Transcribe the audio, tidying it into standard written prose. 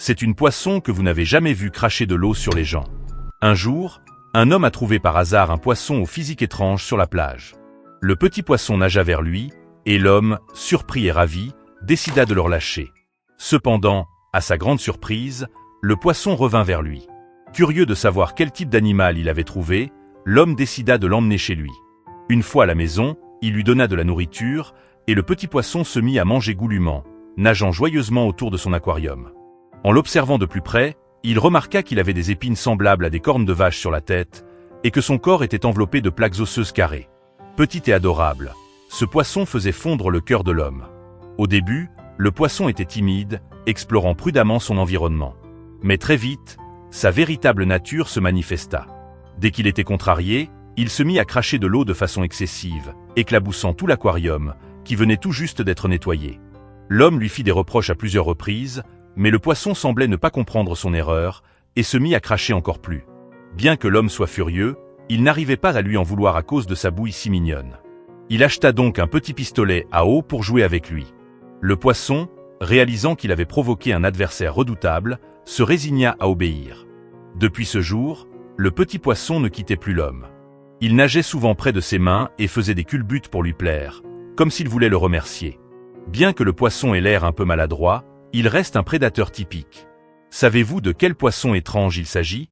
C'est une poisson que vous n'avez jamais vue cracher de l'eau sur les gens. Un jour, un homme a trouvé par hasard un poisson au physique étrange sur la plage. Le petit poisson nagea vers lui, et l'homme, surpris et ravi, décida de le relâcher. Cependant, à sa grande surprise, le poisson revint vers lui. Curieux de savoir quel type d'animal il avait trouvé, l'homme décida de l'emmener chez lui. Une fois à la maison, il lui donna de la nourriture, et le petit poisson se mit à manger goulûment, nageant joyeusement autour de son aquarium. En l'observant de plus près, il remarqua qu'il avait des épines semblables à des cornes de vache sur la tête, et que son corps était enveloppé de plaques osseuses carrées. Petit et adorable, ce poisson faisait fondre le cœur de l'homme. Au début, le poisson était timide, explorant prudemment son environnement. Mais très vite, sa véritable nature se manifesta. Dès qu'il était contrarié, il se mit à cracher de l'eau de façon excessive, éclaboussant tout l'aquarium, qui venait tout juste d'être nettoyé. L'homme lui fit des reproches à plusieurs reprises, mais le poisson semblait ne pas comprendre son erreur, et se mit à cracher encore plus. Bien que l'homme soit furieux, il n'arrivait pas à lui en vouloir à cause de sa bouille si mignonne. Il acheta donc un petit pistolet à eau pour jouer avec lui. Le poisson, réalisant qu'il avait provoqué un adversaire redoutable, se résigna à obéir. Depuis ce jour, le petit poisson ne quittait plus l'homme. Il nageait souvent près de ses mains et faisait des culbutes pour lui plaire, comme s'il voulait le remercier. Bien que le poisson ait l'air un peu maladroit, il reste un prédateur typique. Savez-vous de quel poisson étrange il s'agit ?